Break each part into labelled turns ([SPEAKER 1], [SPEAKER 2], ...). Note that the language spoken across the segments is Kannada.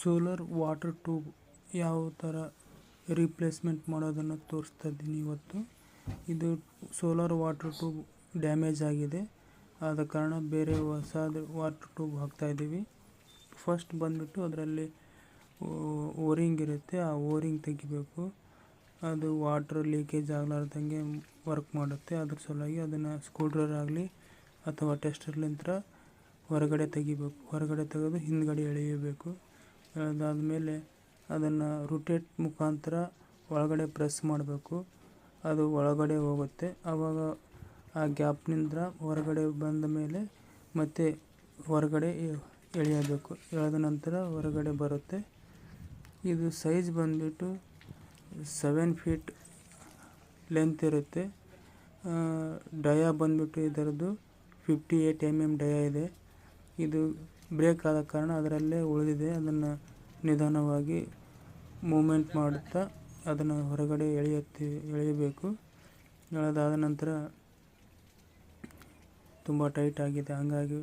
[SPEAKER 1] ಸೋಲಾರ್ ವಾಟರ್ ಟ್ಯೂಬ್ ಯಾವ ಥರ ರೀಪ್ಲೇಸ್ಮೆಂಟ್ ಮಾಡೋದನ್ನು ತೋರಿಸ್ತಾ ಇದ್ದೀನಿ ಇವತ್ತು. ಇದು ಸೋಲಾರ್ ವಾಟರ್ ಟ್ಯೂಬ್ ಡ್ಯಾಮೇಜ್ ಆಗಿದೆ, ಆದ ಕಾರಣ ಬೇರೆ ಹೊಸದು ವಾಟರ್ ಟ್ಯೂಬ್ ಹಾಕ್ತಾಯಿದ್ದೀವಿ. ಫಸ್ಟ್ ಬಂದುಬಿಟ್ಟು ಅದರಲ್ಲಿ ಓರಿಂಗ್ ಇರುತ್ತೆ, ಆ ಓರಿಂಗ್ ತೆಗಿಬೇಕು. ಅದು ವಾಟರ್ ಲೀಕೇಜ್ ಆಗಲಾರ್ದಂಗೆ ವರ್ಕ್ ಮಾಡುತ್ತೆ. ಅದ್ರ ಸಲುವಾಗಿ ಅದನ್ನು ಸ್ಕ್ರೂಡ್ರೈವರ್ ಆಗಲಿ ಅಥವಾ ಟೆಸ್ಟರ್ಲಿಂದ ಹೊರಗಡೆ ತೆಗಿಬೇಕು. ಹೊರಗಡೆ ತೆಗೆದು ಹಿಂದ್ಗಡೆ ಎಳೆಯಬೇಕು. ಎಳೆದಾದ್ಮೇಲೆ ಅದನ್ನು ರೋಟೇಟ್ ಮುಖಾಂತರ ಒಳಗಡೆ ಪ್ರೆಸ್ ಮಾಡಬೇಕು. ಅದು ಒಳಗಡೆ ಹೋಗುತ್ತೆ. ಆವಾಗ ಆ ಗ್ಯಾಪ್ನಿಂದ ಹೊರಗಡೆ ಬಂದ ಮೇಲೆ ಮತ್ತೆ ಹೊರಗಡೆ ಎಳೆಯಬೇಕು. ಎಳೆದ ನಂತರ ಹೊರಗಡೆ ಬರುತ್ತೆ. ಇದು ಸೈಜ್ ಬಂದುಬಿಟ್ಟು 7 ಫೀಟ್ ಲೆಂತ್ ಇರುತ್ತೆ. ಡಯಾ ಬಂದುಬಿಟ್ಟು ಇದರದ್ದು 58 mm ಡಯಾ ಇದೆ. ಇದು ಬ್ರೇಕ್ ಆದ ಕಾರಣ ಅದರಲ್ಲೇ ಉಳಿದಿದೆ. ಅದನ್ನು ನಿಧಾನವಾಗಿ ಮೂಮೆಂಟ್ ಮಾಡುತ್ತಾ ಅದನ್ನು ಹೊರಗಡೆ ಎಳೆಯಬೇಕು. ಎಳೆದಾದ ನಂತರ ತುಂಬ ಟೈಟ್ ಆಗಿದೆ, ಹಾಗಾಗಿ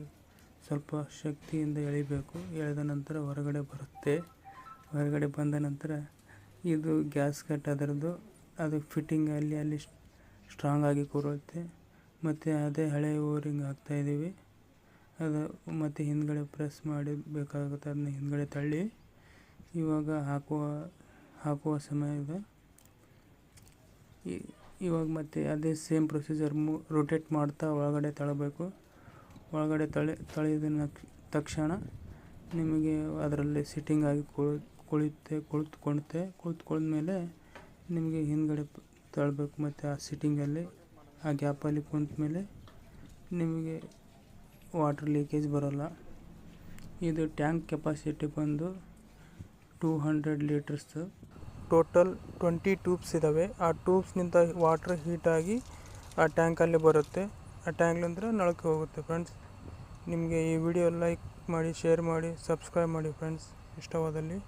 [SPEAKER 1] ಸ್ವಲ್ಪ ಶಕ್ತಿಯಿಂದ ಎಳಿಬೇಕು. ಎಳೆದ ನಂತರ ಹೊರಗಡೆ ಬರುತ್ತೆ. ಹೊರಗಡೆ ಬಂದ ನಂತರ ಇದು ಗ್ಯಾಸ್ ಕಟ್ ಅದರದ್ದು, ಅದು ಫಿಟ್ಟಿಂಗ್ ಅಲ್ಲಿ ಸ್ಟ್ರಾಂಗ್ ಆಗಿ ಕೂರುತ್ತೆ. ಮತ್ತು ಅದೇ ಹಳೆ ಓರಿಂಗ್ ಹಾಕ್ತಾಯಿದ್ದೀವಿ. ಅದು ಮತ್ತು ಹಿಂದ್ಗಡೆ ಪ್ರೆಸ್ ಮಾಡಿ ಬೇಕಾಗುತ್ತೆ. ಅದನ್ನ ಹಿಂದ್ಗಡೆ ತಳ್ಳಿ ಇವಾಗ ಹಾಕುವ ಸಮಯ ಇದೆ. ಇವಾಗ ಮತ್ತೆ ಅದೇ ಸೇಮ್ ಪ್ರೊಸೀಜರ್ ರೊಟೇಟ್ ಮಾಡ್ತಾ ಒಳಗಡೆ ತಳ್ಳಬೇಕು. ಒಳಗಡೆ ತಳ್ಳಿದ ತಕ್ಷಣ ನಿಮಗೆ ಅದರಲ್ಲಿ ಸಿಟ್ಟಿಂಗ್ ಆಗಿ ಕುಳಿತುಕೊಂಡ್ಮೇಲೆ ನಿಮಗೆ ಹಿಂದ್ಗಡೆ ತಳ್ಳಬೇಕು. ಮತ್ತು ಆ ಸಿಟ್ಟಿಂಗಲ್ಲಿ ಆ ಗ್ಯಾಪಲ್ಲಿ ಕುಂತ ಮೇಲೆ ನಿಮಗೆ ವಾಟರ್ ಲೀಕೇಜ್ ಬರೋಲ್ಲ. ಇದು ಟ್ಯಾಂಕ್ ಕೆಪಾಸಿಟಿ ಬಂದು 200 ಲೀಟರ್ಸ್. ಟೋಟಲ್ 20 ಟ್ಯೂಬ್ಸ್ ಇದ್ದಾವೆ. ಆ ಟ್ಯೂಬ್ಸ್ನಿಂದ ವಾಟರ್ ಹೀಟಾಗಿ ಆ ಟ್ಯಾಂಕಲ್ಲಿ ಬರುತ್ತೆ. ಆ ಟ್ಯಾಂಕ್ಲಿಂದ ನಳಕ್ಕೆ ಹೋಗುತ್ತೆ. ಫ್ರೆಂಡ್ಸ್, ನಿಮಗೆ ಈ ವಿಡಿಯೋ ಲೈಕ್ ಮಾಡಿ, ಶೇರ್ ಮಾಡಿ, ಸಬ್ಸ್ಕ್ರೈಬ್ ಮಾಡಿ ಫ್ರೆಂಡ್ಸ್, ಇಷ್ಟವಾದಲ್ಲಿ.